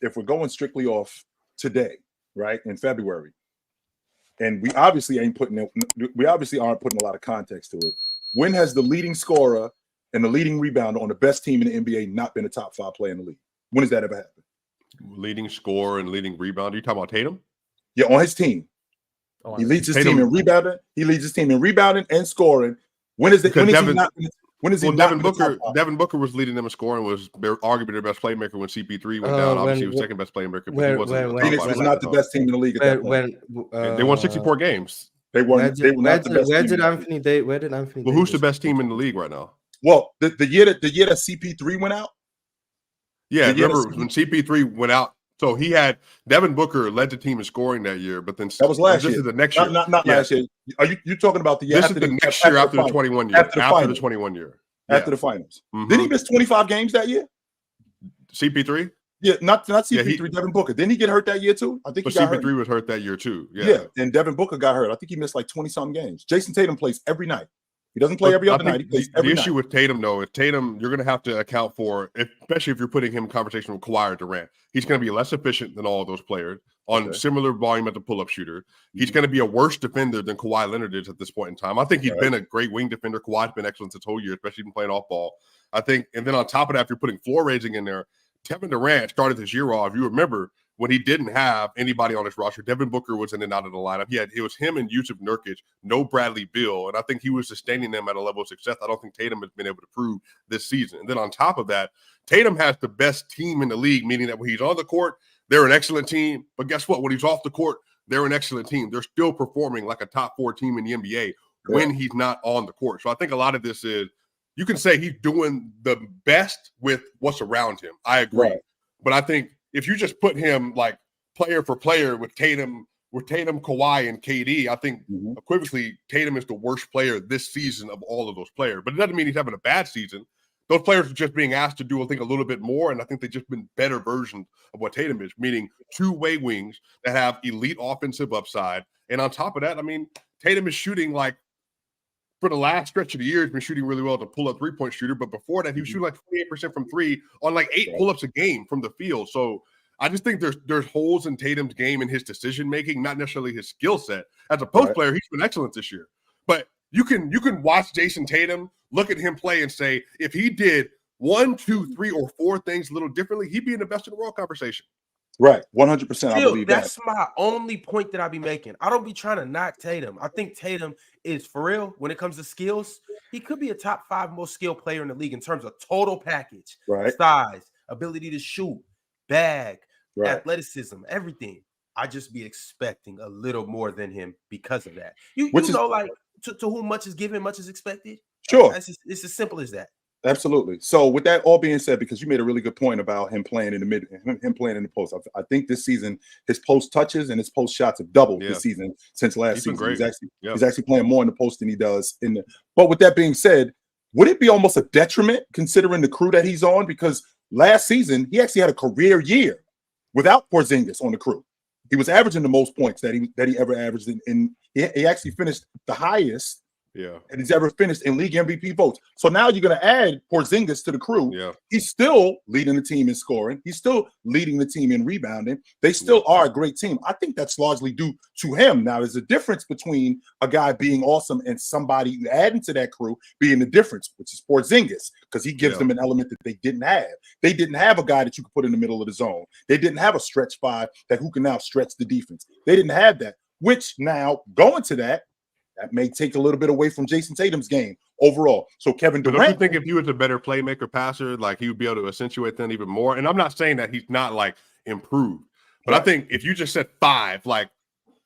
if we're going strictly off today, right, in February, and we obviously aren't putting a lot of context to it. When has the leading scorer and the leading rebounder on the best team in the NBA not been a top 5 player in the league? When has that ever happened? Leading scorer and leading rebounder. You talking about Tatum? Yeah, on his team. He leads his team in rebounding. He leads his team in rebounding and scoring. When is Devin Booker was leading them in scoring, was arguably their best playmaker when CP3 went down. Obviously, he was second best playmaker, but Phoenix was not the best team in the league at that point. They won 64 games. They were not the best team. Where did Anthony? Well, who's the best team in the league right now? Well, the year that CP3 went out. Yeah, remember when CP3 went out? So he had Devin Booker led the team in scoring that year, but then that was last year. This is the next year, not last year. Are you talking about the year? This is the next year after the 21 year. After the 21 year. After the finals. Didn't he miss 25 games that year? CP3? Yeah, not CP3. Devin Booker. Didn't he get hurt that year too? I think CP3 was hurt that year too. Yeah, and Devin Booker got hurt. I think he missed like 20-something games. Jayson Tatum plays every night. He doesn't play every other night. He plays every night. The issue with Tatum, though, is Tatum, you're going to have to account for, especially if you're putting him in conversation with Kawhi or Durant. He's going to be less efficient than all of those players on similar volume at the pull-up shooter. He's going to be a worse defender than Kawhi Leonard is at this point in time. I think he's been a great wing defender. Kawhi's been excellent this whole year, especially even playing off ball. I think, and then on top of that, if you're putting floor raising in there, Kevin Durant started this year off. You remember when he didn't have anybody on his roster, Devin Booker was in and out of the lineup. It was him and Yusuf Nurkic, no Bradley Beal, and I think he was sustaining them at a level of success I don't think Tatum has been able to prove this season. And then on top of that, Tatum has the best team in the league, meaning that when he's on the court, they're an excellent team. But guess what? When he's off the court, they're an excellent team. They're still performing like a top 4 team in the NBA when he's not on the court. So I think a lot of this is, you can say he's doing the best with what's around him. I agree. Right. But I think if you just put him like player for player with Tatum, Kawhi, and KD, I think equivocally Tatum is the worst player this season of all of those players. But it doesn't mean he's having a bad season. Those players are just being asked to do, I think, a little bit more, and I think they've just been better versions of what Tatum is, meaning two-way wings that have elite offensive upside. And on top of that, I mean, Tatum is shooting like, for the last stretch of the year, he's been shooting really well as a pull-up three-point shooter. But before that, he was shooting like 28% from three on like 8 pull-ups a game from the field. So I just think there's holes in Tatum's game and his decision-making, not necessarily his skill set. As a post player, he's been excellent this year. But you can watch Jayson Tatum, look at him play and say, if he did 1, 2, 3, or 4 things a little differently, he'd be in the best in the world conversation. Right, 100%. I believe that's my only point that I be making. I don't be trying to knock Tatum. I think Tatum is, for real, when it comes to skills, he could be a top 5 most skilled player in the league in terms of total package, size, ability to shoot, bag, athleticism, everything. I just be expecting a little more than him because of that. You know, like to whom much is given, much is expected. Sure, it's as simple as that. Absolutely. So with that all being said, because you made a really good point about him playing in the mid, him playing in the post, I think this season his post touches and his post shots have doubled this season since last season. He's actually playing more in the post than he does in the. But with that being said, would it be almost a detriment considering the crew that he's on? Because last season he actually had a career year without Porzingis on the crew. He was averaging the most points that he ever averaged in he actually finished the highest. And he's ever finished in league MVP votes. So now you're going to add Porzingis to the crew. He's still leading the team in scoring. He's still leading the team in rebounding. They still are a great team. I think that's largely due to him. Now, there's a difference between a guy being awesome and somebody adding to that crew being the difference, which is Porzingis, because he gives them an element that they didn't have. They didn't have a guy that you could put in the middle of the zone. They didn't have a stretch 5 who can now stretch the defense. They didn't have that, which now going to that may take a little bit away from Jayson Tatum's game overall. So Kevin Durant. Don't you think if he was a better playmaker passer, like he would be able to accentuate that even more? And I'm not saying that he's not like improved, but I think if you just said 5, like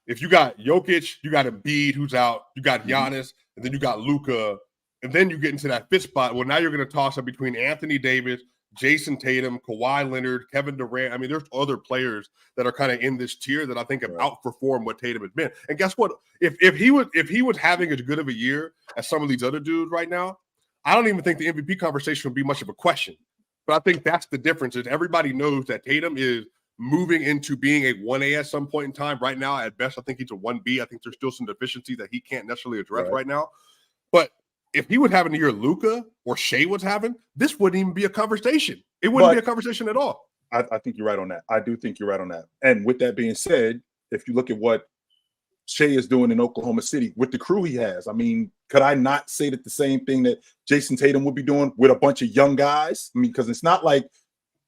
if you got Jokic, you got Embiid who's out, you got Giannis, and then you got Luka, and then you get into that 5th spot. Well, now you're going to toss up between Anthony Davis, Jayson Tatum, Kawhi Leonard, Kevin Durant. I mean, there's other players that are kind of in this tier that I think have outperformed what Tatum has been. And guess what? If he was having as good of a year as some of these other dudes right now, I don't even think the MVP conversation would be much of a question. But I think that's the difference. Is everybody knows that Tatum is moving into being a 1A at some point in time. Right now, at best, I think he's a 1B. I think there's still some deficiencies that he can't necessarily address right now. But if he was having a year Luka or Shea was having, this wouldn't even be a conversation. It wouldn't be a conversation at all. I think you're right on that. I do think you're right on that. And with that being said, if you look at what Shea is doing in Oklahoma City with the crew he has, I mean, could I not say that the same thing that Jayson Tatum would be doing with a bunch of young guys? I mean, because it's not like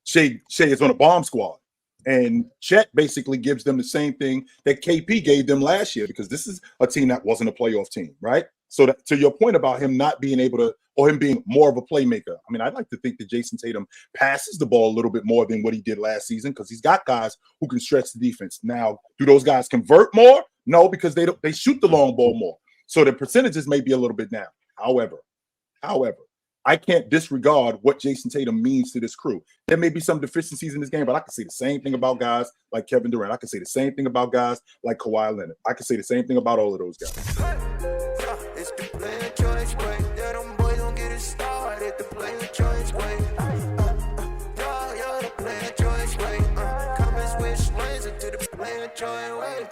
Shea is on a bomb squad. And Chet basically gives them the same thing that KP gave them last year, because this is a team that wasn't a playoff team, right? So that, to your point about him not being able to, or him being more of a playmaker, I mean, I'd like to think that Jayson Tatum passes the ball a little bit more than what he did last season, because he's got guys who can stretch the defense. Now, do those guys convert more? No, because they shoot the long ball more. So the percentages may be a little bit down. However, I can't disregard what Jayson Tatum means to this crew. There may be some deficiencies in this game, but I can say the same thing about guys like Kevin Durant. I can say the same thing about guys like Kawhi Leonard. I can say the same thing about all of those guys. It's the player choice way. Yeah, them boys don't get it started. The player choice way. The player choice way. Come and switch lanes into the player choice way.